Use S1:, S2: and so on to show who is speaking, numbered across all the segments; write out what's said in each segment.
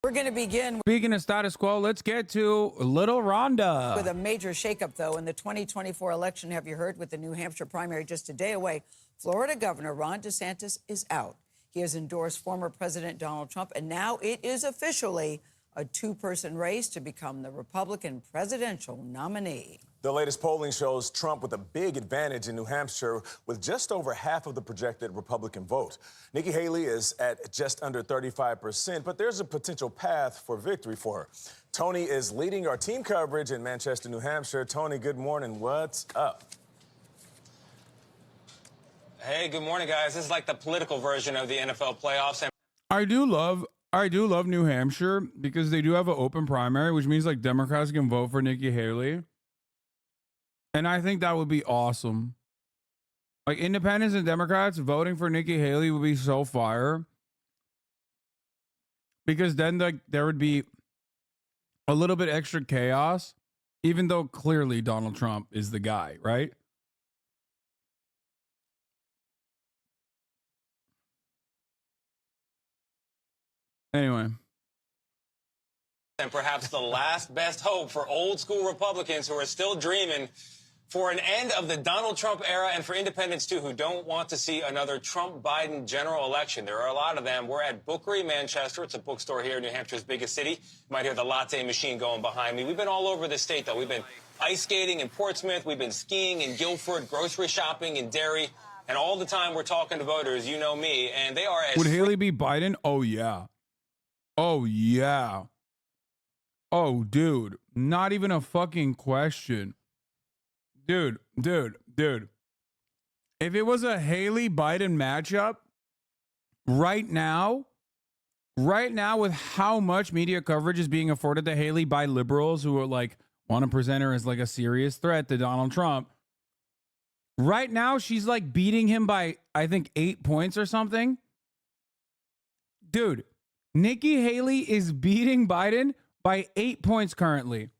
S1: We're going to begin.
S2: Speaking of status quo, let's get to Little Rhonda.
S1: With a major shakeup, though, in the 2024 election. Have you heard? With the New Hampshire primary just a day away, Florida Governor Ron DeSantis is out. He has endorsed former President Donald Trump, and now it is officially a two-person race to become the Republican presidential nominee.
S3: The latest polling shows Trump with a big advantage in New Hampshire with just over half of the projected Republican vote. Nikki Haley is at just under 35%, but there's a potential path for victory for her. Tony is leading our team coverage in Manchester, New Hampshire. Tony, good morning. What's up?
S4: Hey, good morning, guys. This is like the political version of the NFL playoffs. And
S2: I do love New Hampshire because they do have an open primary, which means like Democrats can vote for Nikki Haley. And I think that would be awesome. Like independents and Democrats voting for Nikki Haley would be so fire. Because then there would be a little bit extra chaos, even though clearly Donald Trump is the guy, right? Anyway.
S4: And perhaps the last best hope for old school Republicans who are still dreaming for an end of the Donald Trump era, and for independents, too, who don't want to see another Trump-Biden general election. There are a lot of them. We're at Bookery, Manchester. It's a bookstore here in New Hampshire's biggest city. You might hear the latte machine going behind me. We've been all over the state, though. We've been ice skating in Portsmouth. We've been skiing in Guilford, grocery shopping in Derry. And all the time we're talking to voters, you know me, and they are as...
S2: Would Haley be Biden? Oh, yeah. Oh, yeah. Oh, dude. Not even a fucking question. Dude. If it was a Haley-Biden matchup, right now, with how much media coverage is being afforded to Haley by liberals who are like, want to present her as like a serious threat to Donald Trump, right now, she's like beating him by, I think, 8 points or something. Dude, Nikki Haley is beating Biden by 8 points currently.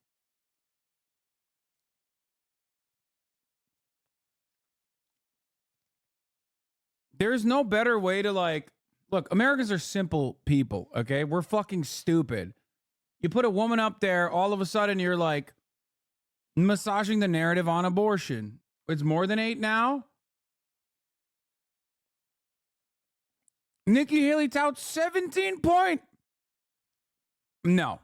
S2: There's no better way to like, look, Americans are simple people, okay? We're fucking stupid. You put a woman up there, all of a sudden you're like massaging the narrative on abortion. It's more than 8 now. Nikki Haley touts 17 point. No.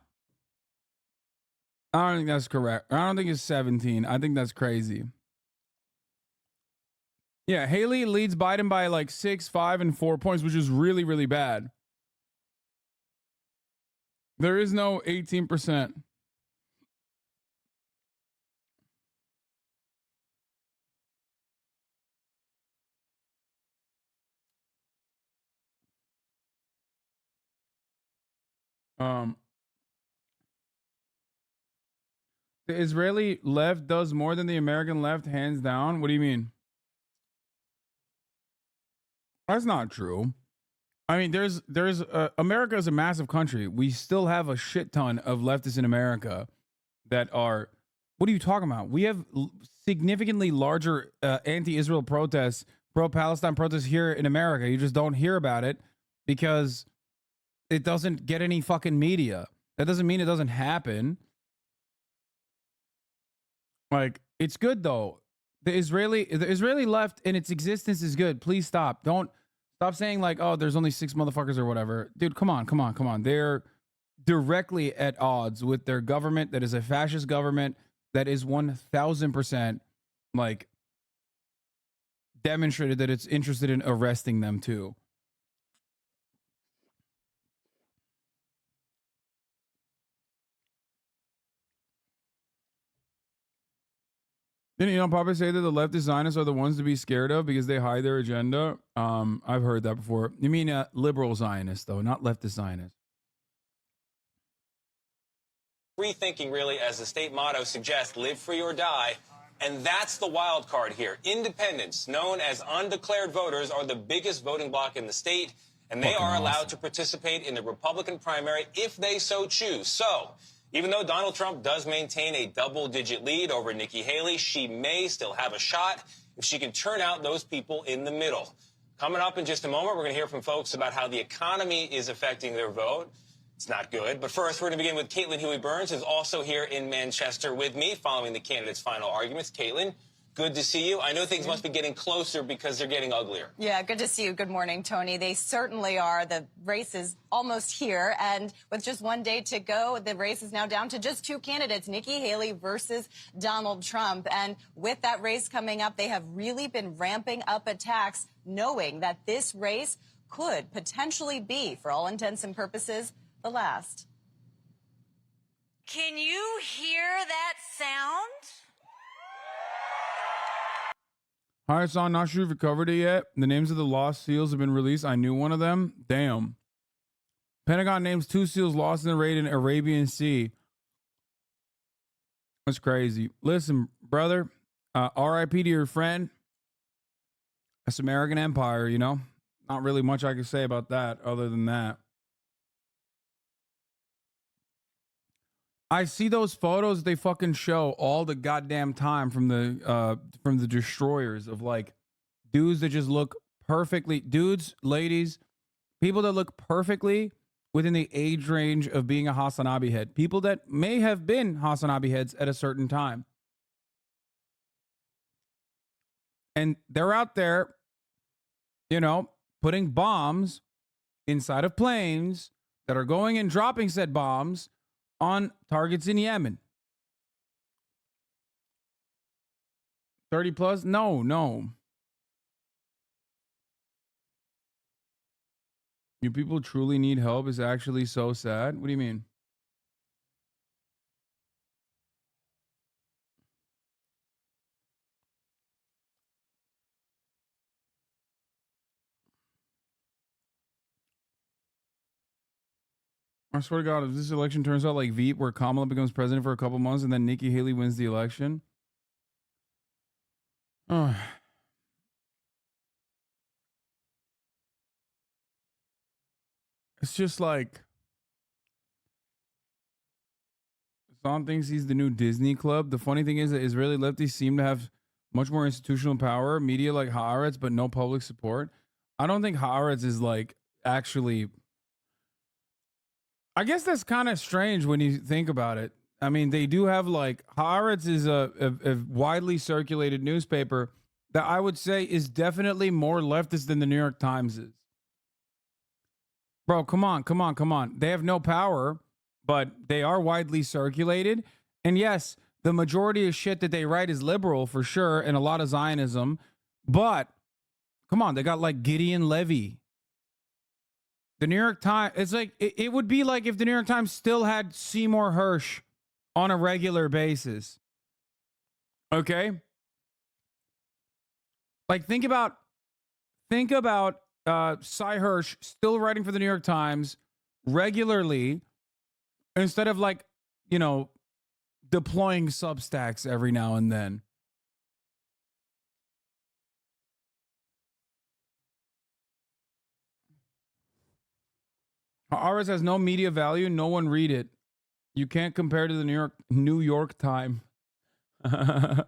S2: I don't think that's correct. I don't think it's 17. I think that's crazy. Yeah, Haley leads Biden by like 6, 5, and 4 points, which is really, really bad. There is no 18%. The Israeli left does more than the American left, hands down. What do you mean? That's not true. I mean, America is a massive country. We still have a shit ton of leftists in America that are, what are you talking about? We have significantly larger anti-Israel protests, pro-Palestine protests here in America. You just don't hear about it because it doesn't get any fucking media. That doesn't mean it doesn't happen. Like, it's good though. The Israeli left in its existence is good. Please stop. Don't stop saying like, oh, there's only 6 motherfuckers or whatever. Dude, come on. They're directly at odds with their government that is a fascist government that is 1000% like demonstrated that it's interested in arresting them too. Didn't Elon Papa say that the leftist Zionists are the ones to be scared of because they hide their agenda? I've heard that before. You mean liberal Zionists, though, not leftist Zionists.
S4: Free thinking, really, as the state motto suggests, live free or die. And that's the wild card here. Independents, known as undeclared voters, are the biggest voting bloc in the state, and they are allowed to participate in the Republican primary if they so choose. So, even though Donald Trump does maintain a double-digit lead over Nikki Haley, she may still have a shot if she can turn out those people in the middle. Coming up in just a moment, we're going to hear from folks about how the economy is affecting their vote. It's not good. But first, we're going to begin with Caitlin Huey-Burns, who's also here in Manchester with me following the candidates' final arguments. Caitlin, good to see you. I know things must be getting closer because they're getting uglier.
S5: Yeah, good to see you. Good morning, Tony. They certainly are. The race is almost here. And with just one day to go, the race is now down to just two candidates, Nikki Haley versus Donald Trump. And with that race coming up, they have really been ramping up attacks, knowing that this race could potentially be, for all intents and purposes, the last.
S6: Can you hear that sound?
S2: Hi, Hassan. Not sure if you covered it yet. The names of the lost SEALs have been released. I knew one of them. Damn. Pentagon names 2 SEALs lost in the raid in Arabian Sea. That's crazy. Listen, brother, RIP to your friend. That's American Empire, you know? Not really much I can say about that other than that. I see those photos they fucking show all the goddamn time from the destroyers of like dudes that just look perfectly, dudes, ladies, people that look perfectly within the age range of being a HasanAbi head, people that may have been HasanAbi heads at a certain time. And they're out there, you know, putting bombs inside of planes that are going and dropping said bombs on targets in Yemen. 30 plus? No. You people truly need help is actually so sad. What do you mean? I swear to God, if this election turns out like Veep, where Kamala becomes president for a couple months and then Nikki Haley wins the election. Oh. It's just like Hassan thinks he's the new Disney Club. The funny thing is that Israeli lefties seem to have much more institutional power, media like Haaretz, but no public support. I don't think Haaretz is like actually. I guess that's kind of strange when you think about it. I mean, they do have like Haaretz is a widely circulated newspaper that I would say is definitely more leftist than the New York Times is. Bro, come on. They have no power, but they are widely circulated. And yes, the majority of shit that they write is liberal for sure, and a lot of Zionism. But come on, they got like Gideon Levy. The New York Times, it's like, it would be like if the New York Times still had Seymour Hersh on a regular basis. Okay? Like, think about Cy Hersh still writing for the New York Times regularly instead of like, you know, deploying Substacks every now and then. Ours has no media value. No one read it. You can't compare to the New York Times. Haaretz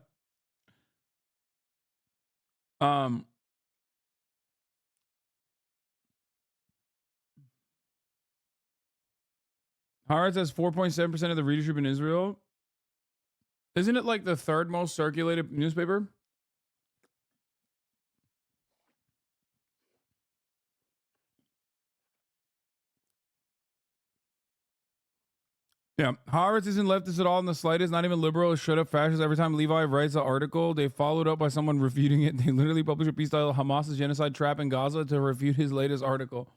S2: has 4.7% of the readership in Israel. Isn't it like the third most circulated newspaper? Yeah, Haaretz isn't leftist at all in the slightest, not even liberal or shut up fascist. Every time Levi writes an article, they followed up by someone refuting it. They literally publish a piece titled Hamas's genocide trap in Gaza to refute his latest article.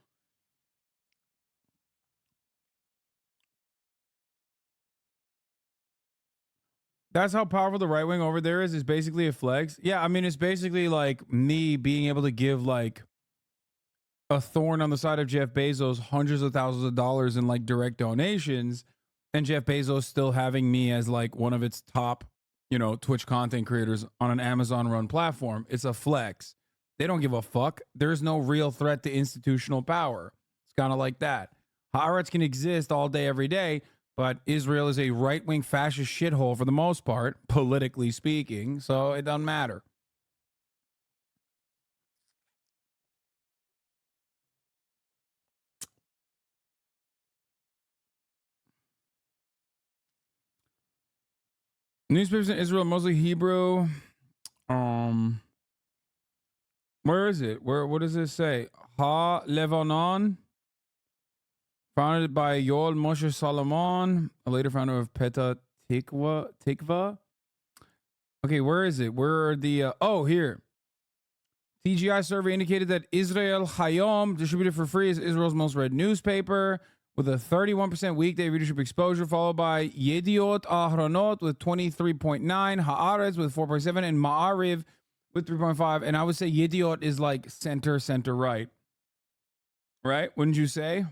S2: That's how powerful the right wing over there is basically a flex. Yeah, I mean, it's basically like me being able to give like a thorn on the side of Jeff Bezos hundreds of thousands of dollars in like direct donations, and Jeff Bezos still having me as like one of its top, you know, Twitch content creators on an Amazon run platform. It's a flex. They don't give a fuck. There's no real threat to institutional power. It's kind of like that. Haaretz can exist all day, every day, but Israel is a right-wing fascist shithole for the most part, politically speaking, so it doesn't matter. Newspapers in Israel, mostly Hebrew. Where is it? What does it say? Ha Levanon, founded by Yoel Moshe Solomon, a later founder of Petah Tikva. Okay, where is it? Where are the here. TGI survey indicated that Israel Hayom, distributed for free, is Israel's most read newspaper with a 31% weekday readership exposure, followed by Yediot Ahronot with 23.9, Haaretz with 4.7, and Ma'ariv with 3.5. And I would say Yediot is like center right. Right? Wouldn't you say?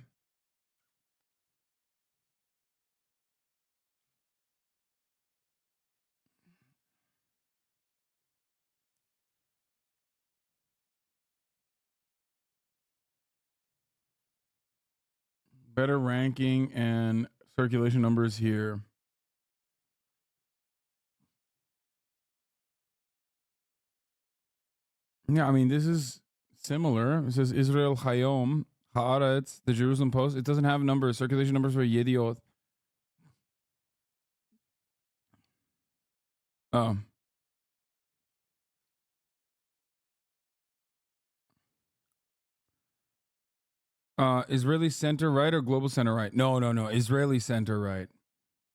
S2: Better ranking and circulation numbers here. Yeah, I mean, this is similar. It says Israel Hayom, Haaretz, the Jerusalem Post. It doesn't have numbers, circulation numbers for Yediot. Oh. Israeli center right or global center right? No. Israeli center right.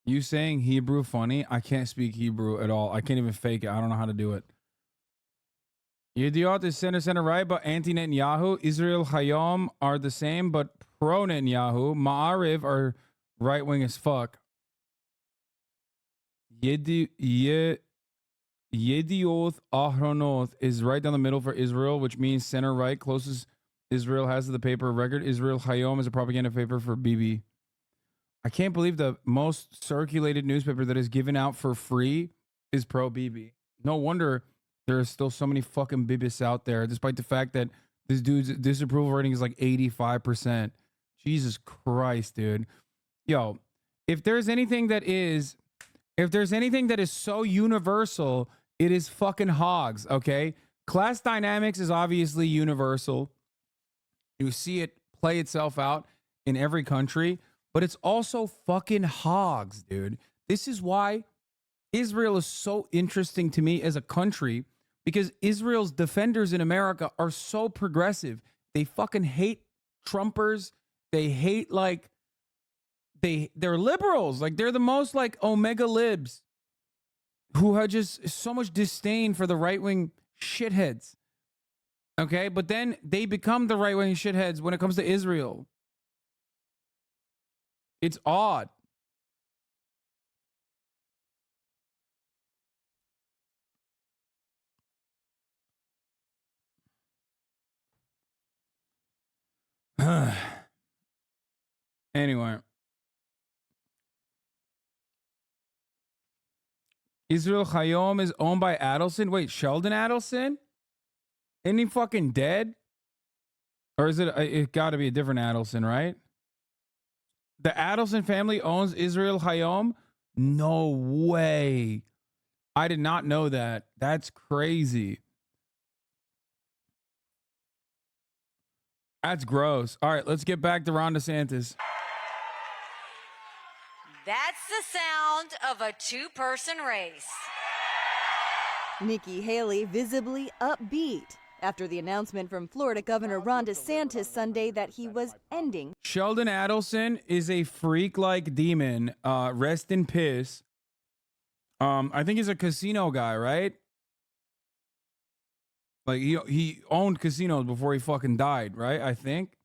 S2: You saying Hebrew funny? I can't speak Hebrew at all. I can't even fake it. I don't know how to do it. Yediot is center right, but anti-Netanyahu. Israel Hayom are the same, but pro-Netanyahu. Ma'ariv are right-wing as fuck. Yedioth Ahronoth is right down the middle for Israel, which means center right. Closest Israel has to the paper record. Israel Hayom is a propaganda paper for Bibi. I can't believe the most circulated newspaper that is given out for free is pro Bibi. No wonder there are still so many fucking Bibis out there, despite the fact that this dude's disapproval rating is like 85%. Jesus Christ, dude. Yo, if there's anything that is so universal, it is fucking hogs, okay? Class dynamics is obviously universal. You see it play itself out in every country, but it's also fucking hogs, dude. This is why Israel is so interesting to me as a country, because Israel's defenders in America are so progressive. They fucking hate Trumpers. They hate, like, they're liberals. Like, they're the most, like, omega libs who have just so much disdain for the right-wing shitheads. Okay, but then they become the right-wing shitheads when it comes to Israel. It's odd. Anyway. Israel Hayom is owned by Adelson. Wait, Sheldon Adelson? Isn't he fucking dead? Or is it got to be a different Adelson, right? The Adelson family owns Israel Hayom? No way. I did not know that. That's crazy. That's gross. All right, let's get back to Ron DeSantis.
S6: That's the sound of a two-person race.
S7: Nikki Haley visibly upbeat after the announcement from Florida Governor Ron DeSantis Sunday that he was ending.
S2: Sheldon Adelson is a freak-like demon. Rest in piss. I think he's a casino guy, right? Like he owned casinos before he fucking died, right? I think.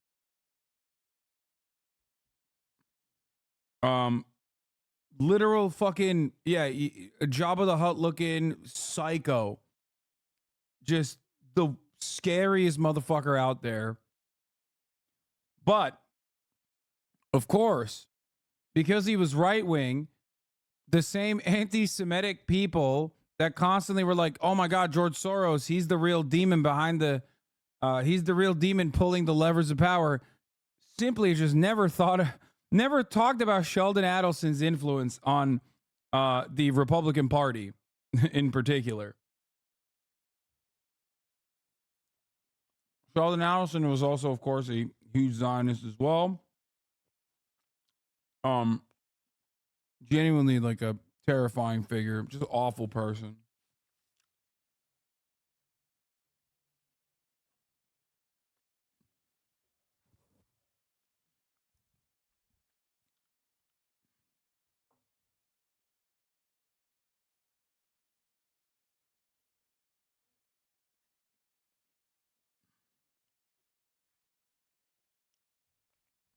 S2: Literal fucking Jabba the Hutt looking psycho. Just the scariest motherfucker out there. But of course, because he was right wing, the same anti-Semitic people that constantly were like, "Oh my God, George Soros, he's the real demon behind he's the real demon pulling the levers of power," simply just never talked about Sheldon Adelson's influence on the Republican Party in particular. Sheldon Adelson was also, of course, a huge Zionist as well. Genuinely like a Terrifying figure. Just an awful person.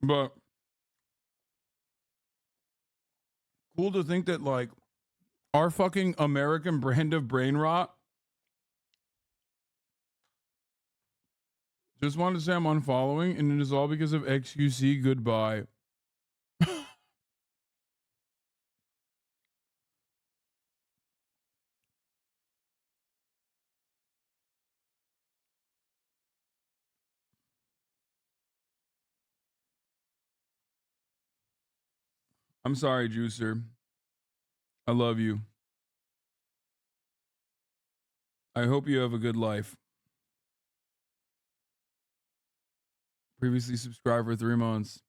S2: But cool to think that, like, our fucking American brand of brain rot. Just wanted to say I'm unfollowing, and it is all because of XQC. Goodbye. I'm sorry, Juicer. I love you. I hope you have a good life. Previously subscribed for 3 months.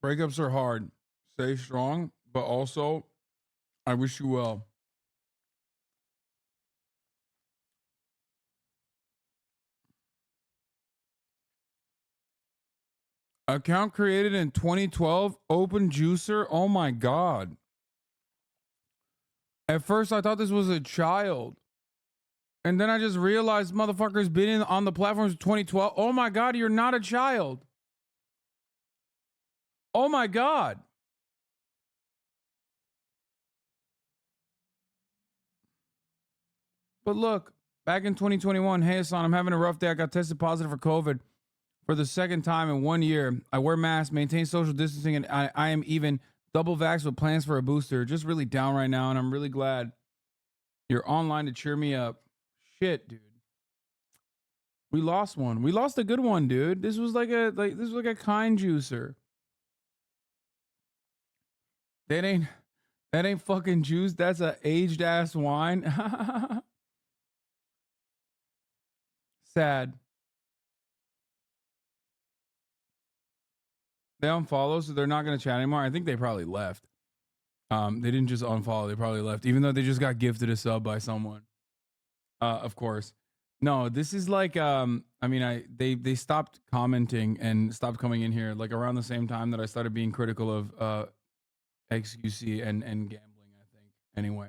S2: Breakups are hard. Stay strong, but also, I wish you well. Account created in 2012. Open Juicer. Oh my God. At first, I thought this was a child. And then I just realized motherfucker's been on the platform since 2012. Oh my God, you're not a child. Oh my God. But look, back in 2021, hey Hassan, I'm having a rough day. I got tested positive for COVID for the second time in 1 year. I wear masks, maintain social distancing, and I am even double vaxxed with plans for a booster. Just really down right now, and I'm really glad you're online to cheer me up. Shit, dude. We lost one. We lost a good one, dude. This was like a kind juicer. That ain't fucking juice. That's a aged ass wine. Sad. They unfollow, so they're not gonna chat anymore. I think they probably left. They didn't just unfollow, they probably left, even though they just got gifted a sub by someone. Of course. No, this is like I mean, they stopped commenting and stopped coming in here like around the same time that I started being critical of XQC and gambling, I think. Anyway.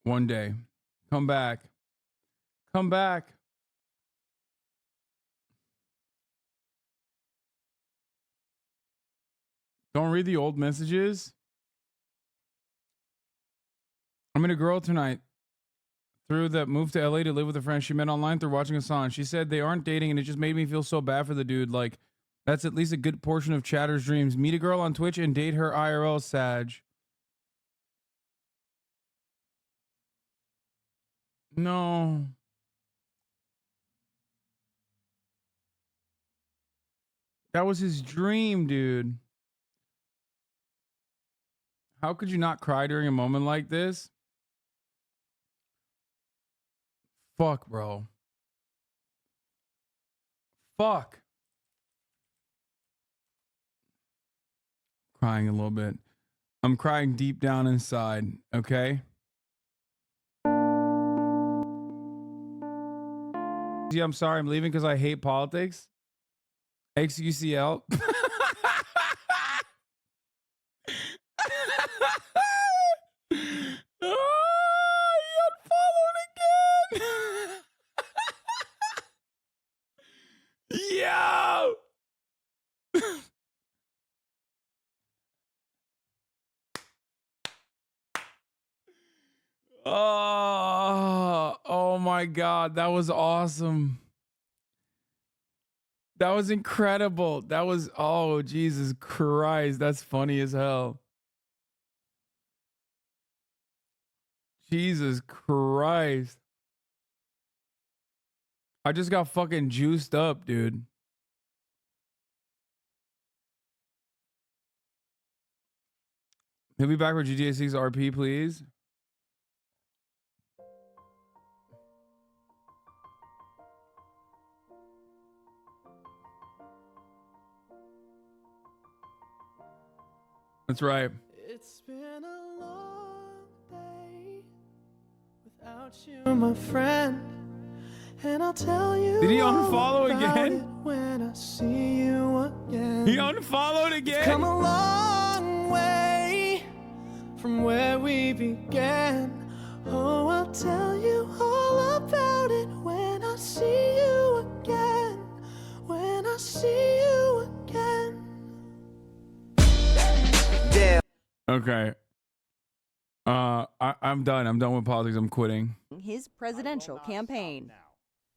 S2: One day. Come back. Come back. Don't read the old messages. I met a girl tonight through that moved to LA to live with a friend she met online through watching Hassan. She said they aren't dating, and it just made me feel so bad for the dude. Like, that's at least a good portion of Chatter's dreams. Meet a girl on Twitch and date her IRL, Sag. No. That was his dream, dude. How could you not cry during a moment like this? Fuck, bro. Fuck. Crying a little bit. I'm crying deep down inside, okay? Yeah, I'm sorry. I'm leaving because I hate politics. XUCL. Oh, he unfollowed again. Yo. Oh my God. That was awesome. That was incredible. That was, oh, Jesus Christ. That's funny as hell. Jesus Christ. I just got fucking juiced up, dude. He'll be back for GTA 6 RP, please. That's right.
S8: It's been a long day without you, my friend. And I'll tell you.
S2: Did he unfollow again?
S8: When I see you again.
S2: He unfollowed again?
S8: It's come a long way from where we began. Oh, I'll tell you all about it when I see you again. When I see you again.
S9: Damn.
S2: Okay. I'm done. I'm done with politics. I'm quitting.
S7: His presidential campaign.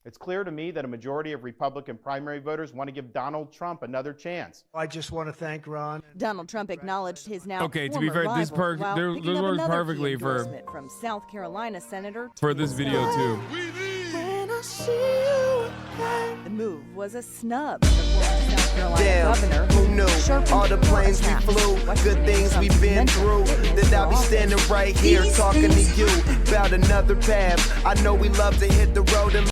S10: It's clear to me that a majority of Republican primary voters want to give Donald Trump another chance.
S11: I just want to thank Ron.
S7: Donald Trump acknowledged his now
S2: Okay, to be fair, this works perfectly
S7: from South Carolina Senator
S2: for this video too.
S8: When I see you again.
S7: The move was a snub. The former South Carolina
S9: Damn,
S7: governor
S9: who knew? All the planes we flew, good things we've been through. That I'll be standing right here talking to you about another path. I know we love to hit the road and.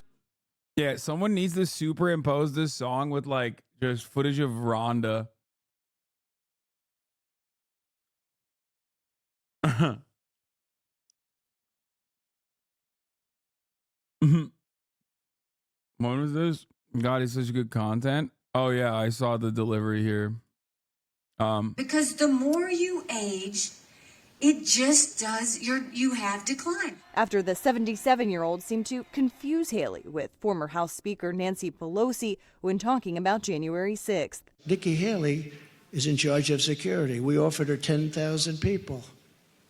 S2: Yeah, someone needs to superimpose this song with like just footage of Rhonda. When was this? God, it's such good content. Oh yeah, I saw the delivery here.
S12: Because the more you age, it just does, you have decline.
S7: After the 77-year-old seemed to confuse Haley with former House Speaker Nancy Pelosi when talking about January 6th.
S11: Nikki Haley is in charge of security. We offered her 10,000 people,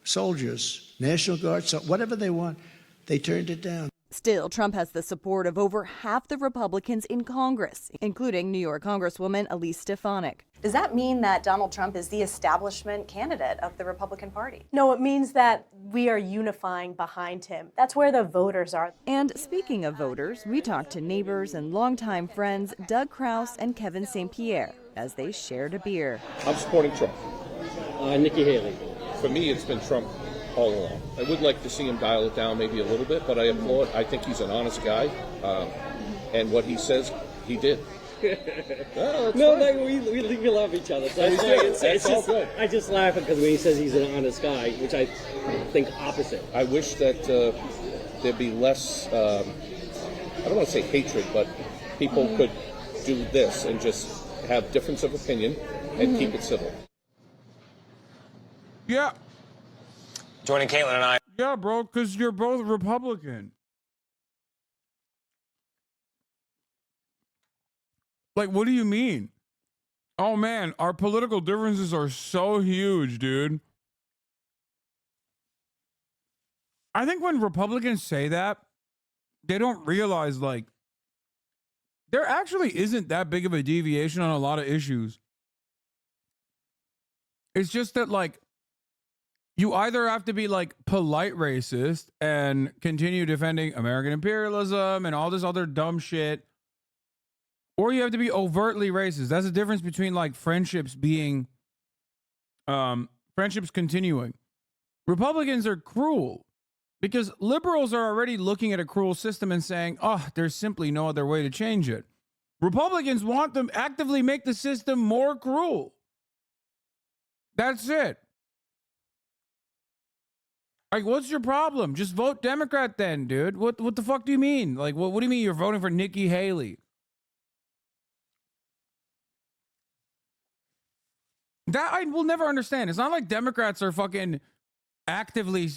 S11: soldiers, National Guard, so whatever they want. They turned it down.
S7: Still, Trump has the support of over half the Republicans in Congress, including New York Congresswoman Elise Stefanik.
S5: Does that mean that Donald Trump is the establishment candidate of the Republican Party?
S13: No, it means that we are unifying behind him. That's where the voters are.
S7: And speaking of voters, we talked to neighbors and longtime friends Doug Kraus and Kevin St. Pierre as they shared a beer.
S14: I'm supporting Trump.
S15: Nikki Haley.
S14: For me, it's been Trump all along. I would like to see him dial it down maybe a little bit, but I applaud. I think he's an honest guy, and what he says, he did.
S15: We love each other. So it's
S14: all
S15: just,
S14: good.
S15: I just laugh because when he says he's an honest guy, which I think opposite.
S14: I wish that there'd be less, I don't want to say hatred, but people could do this and just have difference of opinion and keep it civil.
S2: Yeah.
S4: Joining Caitlin and I.
S2: Yeah, bro, because you're both Republican. Like, what do you mean? Oh, man, our political differences are so huge, dude. I think when Republicans say that, they don't realize, like, there actually isn't that big of a deviation on a lot of issues. It's just that, like, you either have to be like polite racist and continue defending American imperialism and all this other dumb shit, or you have to be overtly racist. That's the difference between like friendships being, friendships continuing. Republicans are cruel because liberals are already looking at a cruel system and saying, oh, there's simply no other way to change it. Republicans want to actively make the system more cruel. That's it. Like, what's your problem? Just vote Democrat then, dude. What the fuck do you mean? Like, what do you mean you're voting for Nikki Haley? That I will never understand. It's not like Democrats are fucking actively,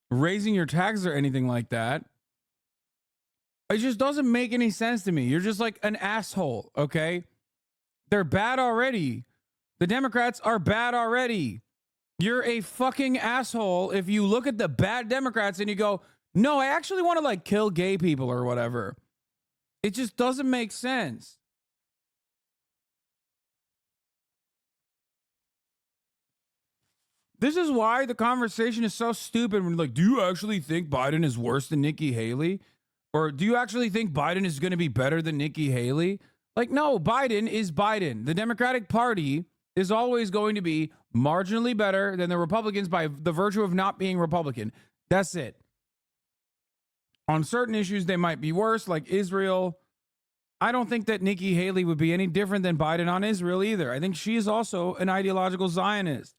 S2: raising your taxes or anything like that. It just doesn't make any sense to me. You're just like an asshole, okay? They're bad already. The Democrats are bad already. You're a fucking asshole if you look at the bad Democrats and you go, no, I actually want to like kill gay people or whatever. It just doesn't make sense. This is why the conversation is so stupid. When like, do you actually think Biden is worse than Nikki Haley? Or do you actually think Biden is going to be better than Nikki Haley? Like, no, Biden is Biden. The Democratic Party is always going to be marginally better than the Republicans by the virtue of not being Republican. That's it. On certain issues, they might be worse, like Israel. I don't think that Nikki Haley would be any different than Biden on Israel either. I think she is also an ideological Zionist.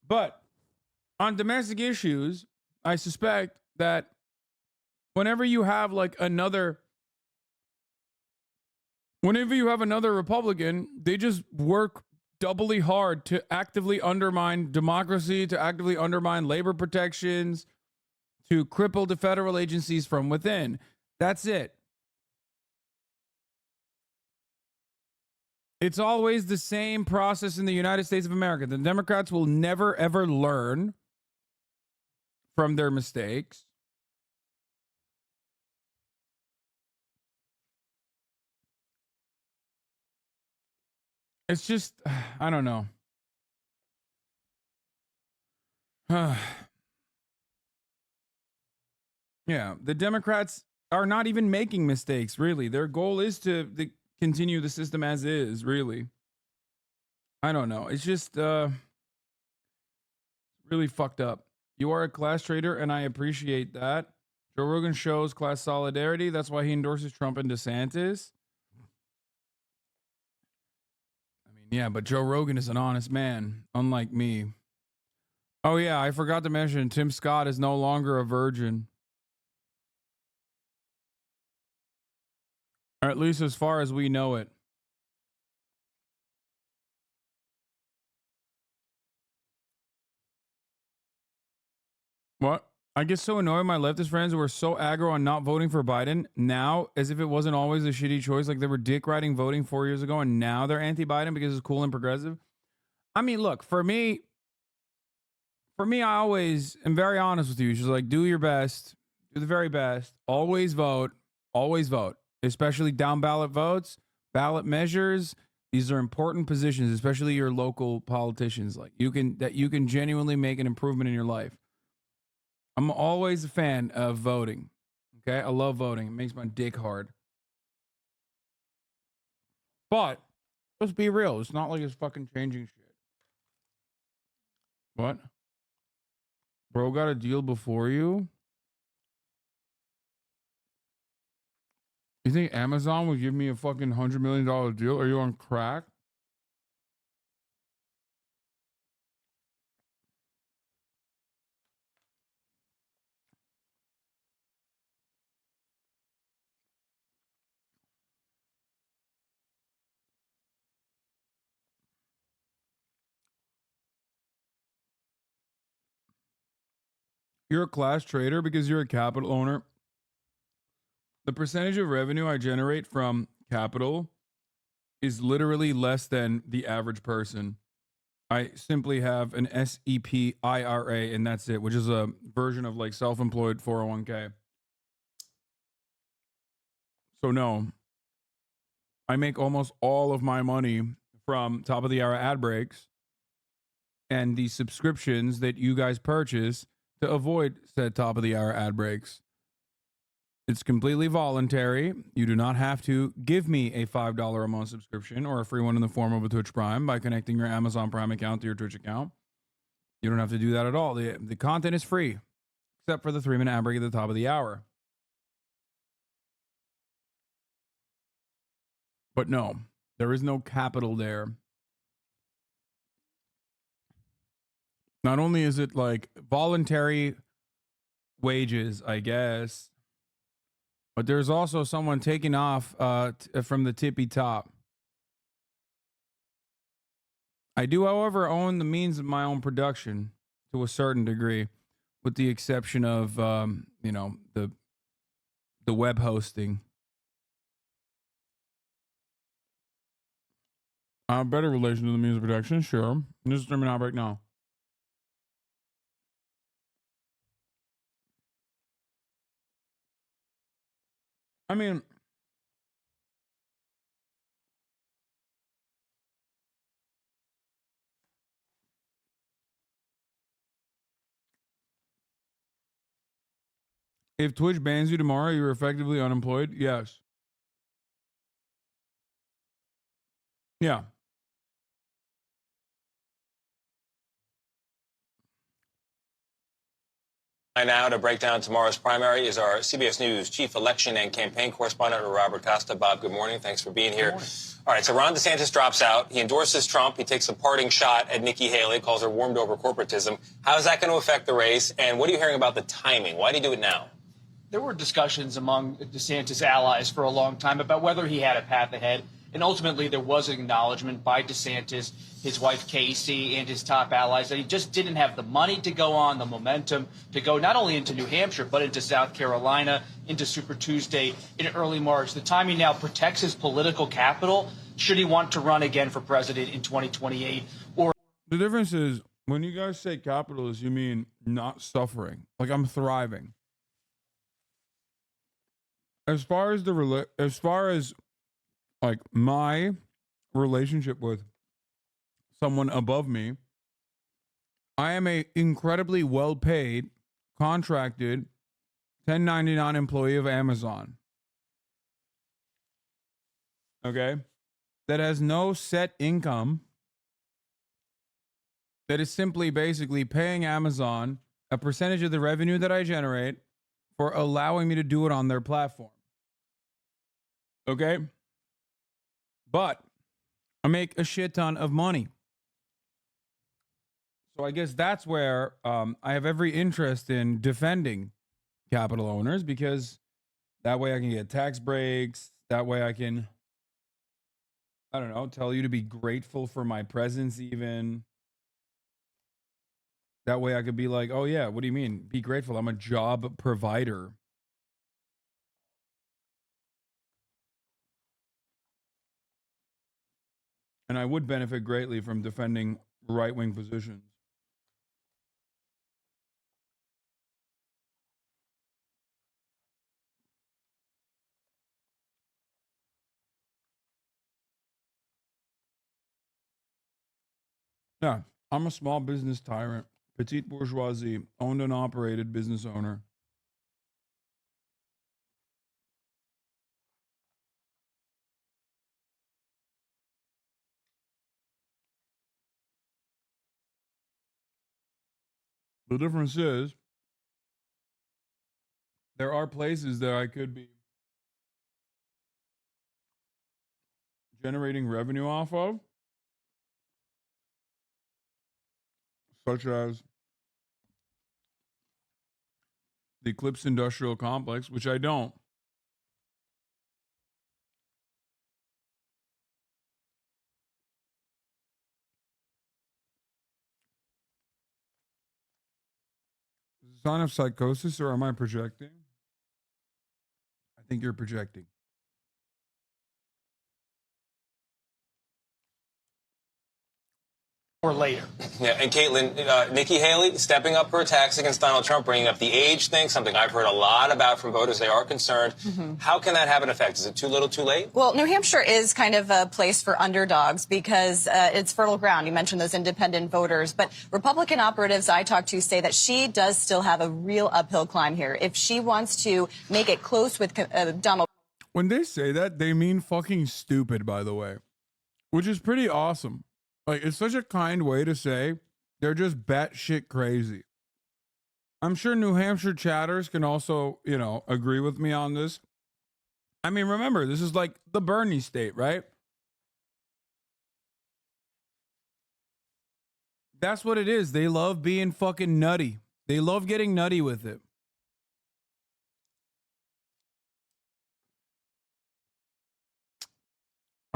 S2: But on domestic issues, I suspect that whenever you have another Republican, they just work doubly hard to actively undermine democracy, to actively undermine labor protections, to cripple the federal agencies from within. That's it. It's always the same process in the United States of America. The Democrats will never, ever learn from their mistakes. It's just, I don't know. Yeah, the Democrats are not even making mistakes, really. Their goal is to continue the system as is, really. I don't know. It's just really fucked up. You are a class traitor, and I appreciate that. Joe Rogan shows class solidarity. That's why he endorses Trump and DeSantis. I mean, yeah, but Joe Rogan is an honest man, unlike me. Oh, yeah, I forgot to mention Tim Scott is no longer a virgin. Or at least as far as we know it. What? I get so annoyed with my leftist friends who are so aggro on not voting for Biden now, as if it wasn't always a shitty choice. Like they were dick riding voting 4 years ago, and now they're anti-Biden because it's cool and progressive. I mean, look, for me, I always am very honest with you. Just like, do your best, do the very best. Always vote, especially down ballot votes, ballot measures. These are important positions, especially your local politicians. Like you can genuinely make an improvement in your life. I'm always a fan of voting. Okay, I love voting. It makes my dick hard. But let's be real. It's not like it's fucking changing shit. What? Bro got a deal before you? You think Amazon would give me a fucking $100 million deal? Are you on crack? You're a class trader because you're a capital owner. The percentage of revenue I generate from capital is literally less than the average person. I simply have an SEP IRA and that's it, which is a version of like self-employed 401k. So no, I make almost all of my money from top of the hour ad breaks and the subscriptions that you guys purchase to avoid said top of the hour ad breaks. It's completely voluntary. You do not have to give me a $5 a month subscription or a free one in the form of a Twitch Prime by connecting your Amazon Prime account to your Twitch account. You don't have to do that at all. The content is free, except for the 3-minute ad break at the top of the hour. But no, there is no capital there. Not only is it like voluntary wages, I guess, but there's also someone taking off from the tippy top. I do, however, own the means of my own production to a certain degree, with the exception of, the web hosting. I have a better relation to the means of production, sure. Just streaming out right now. I mean, if Twitch bans you tomorrow, you're effectively unemployed? Yes. Yeah.
S4: Now to break down tomorrow's primary is our CBS News chief election and campaign correspondent, Robert Costa. Bob, good morning. Thanks for being here. All right, so Ron DeSantis drops out. He endorses Trump. He takes a parting shot at Nikki Haley, calls her warmed over corporatism. How is that going to affect the race? And what are you hearing about the timing? Why did he do it now?
S16: There were discussions among DeSantis allies for a long time about whether he had a path ahead. And ultimately, there was an acknowledgement by DeSantis, his wife Casey, and his top allies that he just didn't have the money to go on, the momentum to go not only into New Hampshire, but into South Carolina, into Super Tuesday in early March. The timing now protects his political capital should he want to run again for president in 2028. Or
S2: the difference is when you guys say capitalist, you mean not suffering. Like I'm thriving. As far as like my relationship with someone above me, I am a incredibly well-paid, contracted, 1099 employee of Amazon. Okay? That has no set income. That is simply basically paying Amazon a percentage of the revenue that I generate for allowing me to do it on their platform. Okay? But I make a shit ton of money. So I guess that's where I have every interest in defending capital owners, because that way I can get tax breaks. That way I can, I don't know, tell you to be grateful for my presence even. That way I could be like, oh yeah, what do you mean? Be grateful. I'm a job provider. And I would benefit greatly from defending right-wing positions. Yeah, I'm a small business tyrant, petite bourgeoisie, owned and operated business owner. The difference is there are places that I could be generating revenue off of, such as the Eclipse Industrial Complex, which I don't. Is it a sign of psychosis, or am I projecting? I think you're projecting.
S16: or later.
S4: Yeah, and Caitlin, Nikki Haley stepping up her attacks against Donald Trump, bringing up the age thing, something I've heard a lot about from voters. They are concerned. How can that have an effect? Is it too little, too late?
S5: Well, New Hampshire is kind of a place for underdogs because it's fertile ground. You mentioned those independent voters. But Republican operatives I talked to say that she does still have a real uphill climb here. If she wants to make it close with Donald.
S2: When they say that, they mean fucking stupid, by the way, which is pretty awesome. Like, it's such a kind way to say they're just batshit crazy. I'm sure New Hampshire chatters can also, agree with me on this. I mean, remember, this is like the Bernie state, right? That's what it is. They love being fucking nutty. They love getting nutty with it.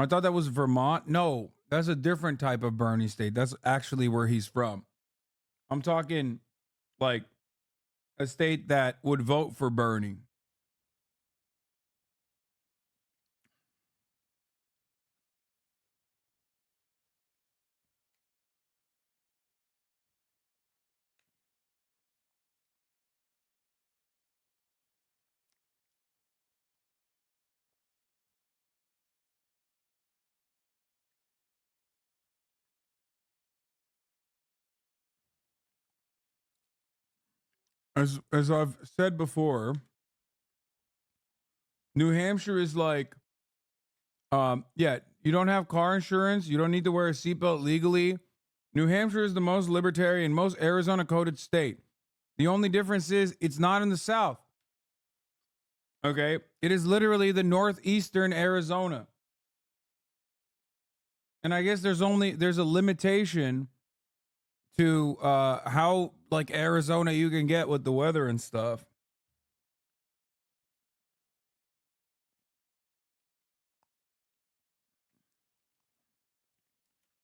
S2: I thought that was Vermont. No, that's a different type of Bernie state. That's actually where he's from. I'm talking like a state that would vote for Bernie. As I've said before, New Hampshire is like Yeah, you don't have car insurance. You don't need to wear a seatbelt legally. New Hampshire is the most libertarian, most Arizona-coded state. The only difference is it's not in the South. Okay? It is literally the northeastern Arizona. And I guess there's a limitation to how like Arizona you can get with the weather and stuff.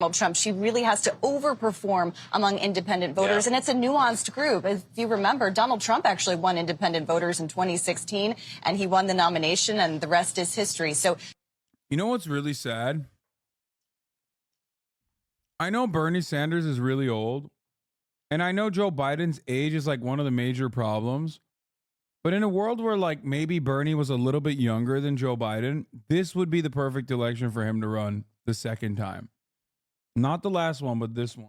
S5: Donald Trump, she really has to overperform among independent voters, and it's a nuanced group. If you remember, Donald Trump actually won independent voters in 2016, and he won the nomination, and the rest is history. So,
S2: you know what's really sad? I know Bernie Sanders is really old, and I know Joe Biden's age is like one of the major problems. But in a world where like maybe Bernie was a little bit younger than Joe Biden, this would be the perfect election for him to run the second time. Not the last one, but this one.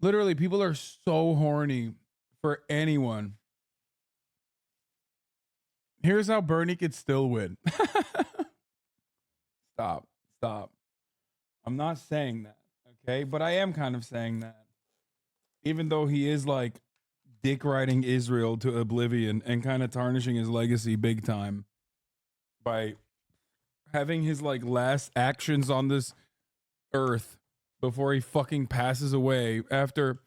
S2: Literally, people are so horny for anyone. Here's how Bernie could still win. Stop. I'm not saying that, okay? But I am kind of saying that. Even though he is like dick riding Israel to oblivion and kind of tarnishing his legacy big time by having his like last actions on this earth before he fucking passes away after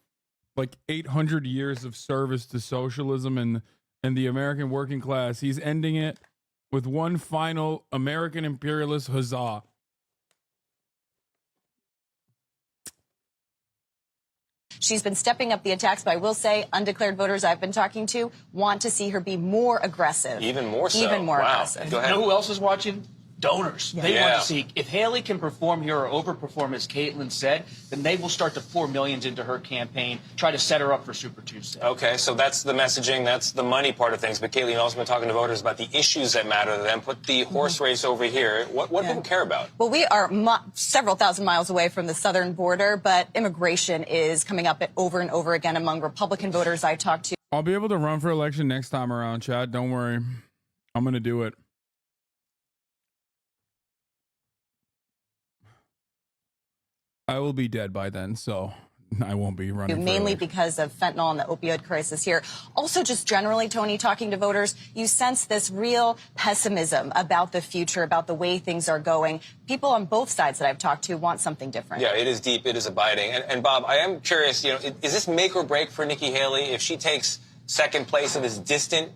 S2: like 800 years of service to socialism and the American working class. He's ending it with one final American imperialist huzzah.
S5: she's been stepping up the attacks, but I will say undeclared voters I've been talking to want to see her be more aggressive.
S4: Even more so.
S5: Even more aggressive.
S16: Go ahead. You know who else is watching? Donors.
S5: Yeah.
S16: They want to see if Haley can perform here or overperform, as Caitlin said, then they will start to pour millions into her campaign, try to set her up for Super Tuesday.
S4: Okay, so that's the messaging, that's the money part of things. But Caitlin, you've also been talking to voters about the issues that matter to them. Put the horse race over here. What do people care about?
S5: Well, we are several thousand miles away from the southern border, but immigration is coming up over and over again among Republican voters I talked to.
S2: I'll be able to run for election next time around, Chad. Don't worry. I'm going to do it. I will be dead by then, so I won't be running.
S5: Mainly because of fentanyl and the opioid crisis here. Also, just generally, Tony, talking to voters, you sense this real pessimism about the future, about the way things are going. People on both sides that I've talked to want something different.
S4: Yeah, it is deep. It is abiding. And Bob, I am curious, is this make or break for Nikki Haley? If she takes second place in this distant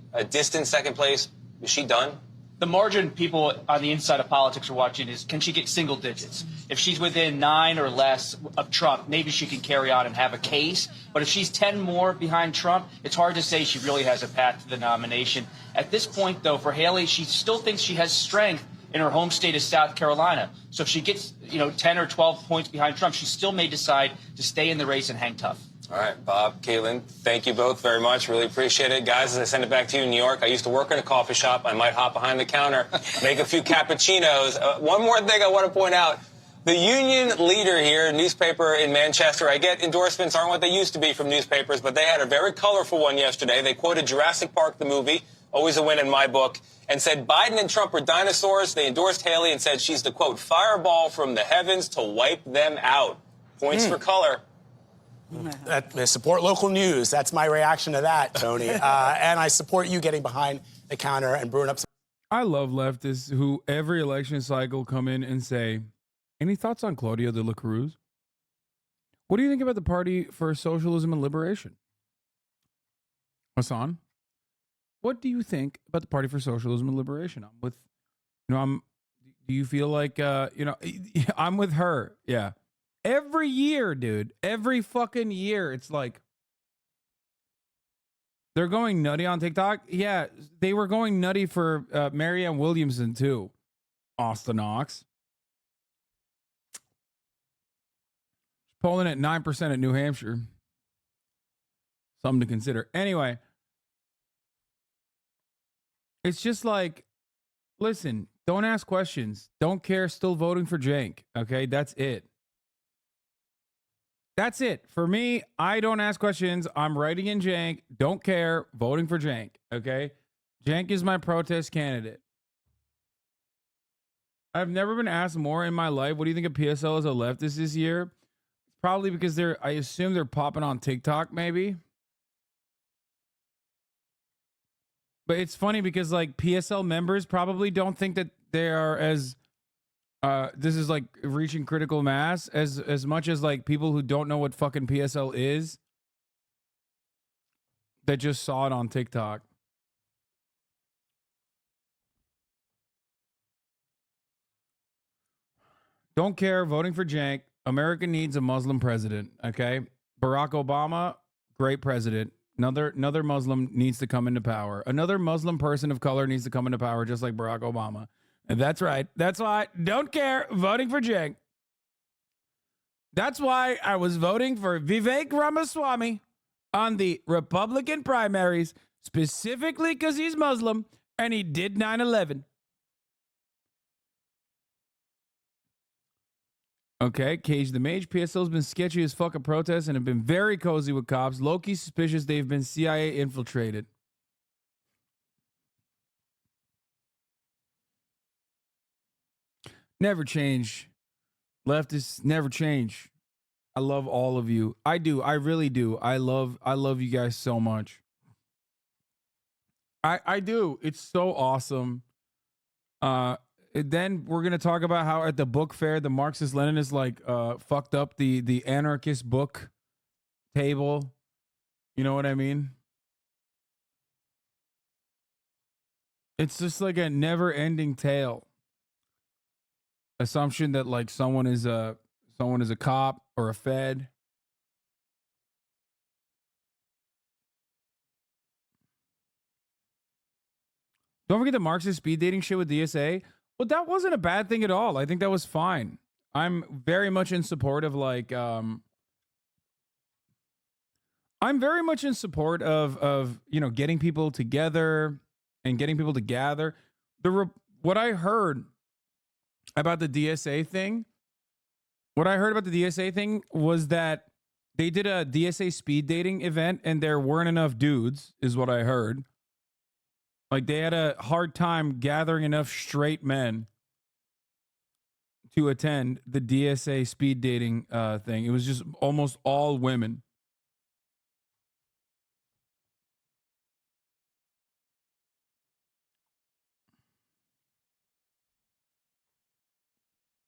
S4: second place, is she done?
S16: The margin people on the inside of politics are watching is, can she get single digits? If she's within 9 or less of Trump, maybe she can carry on and have a case. But if she's 10 more behind Trump, it's hard to say she really has a path to the nomination. At this point, though, for Haley, she still thinks she has strength in her home state of South Carolina. So if she gets, 10 or 12 points behind Trump, she still may decide to stay in the race and hang tough.
S4: All right, Bob, Caitlin, thank you both very much. Really appreciate it. Guys, as I send it back to you in New York, I used to work in a coffee shop. I might hop behind the counter, make a few cappuccinos. One more thing I want to point out. The union leader here, newspaper in Manchester, I get endorsements aren't what they used to be from newspapers, but they had a very colorful one yesterday. They quoted Jurassic Park, the movie, always a win in my book, and said Biden and Trump are dinosaurs. They endorsed Haley and said she's the, quote, fireball from the heavens to wipe them out. Points for color.
S17: Support local news. That's my reaction to that, Tony. And I support you getting behind the counter and brewing up some.
S2: I love leftists who every election cycle come in and say, any thoughts on Claudia de la Cruz? What do you think about the Party for Socialism and Liberation? Hassan, what do you think about the Party for Socialism and Liberation? Do you feel like, I'm with her. Yeah. Every year, dude, every fucking year, it's like they're going nutty on TikTok. Yeah, they were going nutty for Marianne Williamson, too. Austin Ox. Polling at 9% at New Hampshire. Something to consider. Anyway, it's just like, listen, don't ask questions. Don't care, still voting for Jank. Okay, that's it. That's it. For me, I don't ask questions. I'm writing in Jank. Don't care. Voting for Jank. Okay? Jank is my protest candidate. I've never been asked more in my life. What do you think of PSL as a leftist this year? Probably because I assume they're popping on TikTok, maybe. But it's funny because like PSL members probably don't think that they are as this is like reaching critical mass as much as like people who don't know what fucking PSL is that just saw it on TikTok. Don't care. Voting for Jank. America needs a Muslim president. Okay. Barack Obama, great president. Another Muslim needs to come into power. Another Muslim person of color needs to come into power, just like Barack Obama. And that's right. That's why. Don't care. Voting for Jank. That's why I was voting for Vivek Ramaswamy on the Republican primaries, specifically because he's Muslim and he did 9/11. Okay, Cage the Mage. PSL's been sketchy as fuck at protests and have been very cozy with cops. Low-key suspicious they've been CIA infiltrated. Never change. Leftists never change. I love all of you. I do. I really do. I love you guys so much. I do. It's so awesome. Then we're gonna talk about how at the book fair the Marxist Leninists like fucked up the anarchist book table. You know what I mean? It's just like a never-ending tale. Assumption that like someone is a cop or a fed. Don't forget the Marxist speed dating shit with DSA. Well, that wasn't a bad thing at all. I think that was fine. I'm very much in support of like I'm very much in support of you know getting people together and getting people to gather. What I heard about the DSA thing, was that they did a DSA speed dating event and there weren't enough dudes, is what I heard. Like they had a hard time gathering enough straight men to attend the DSA speed dating thing. It was just almost all women.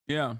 S2: Yeah.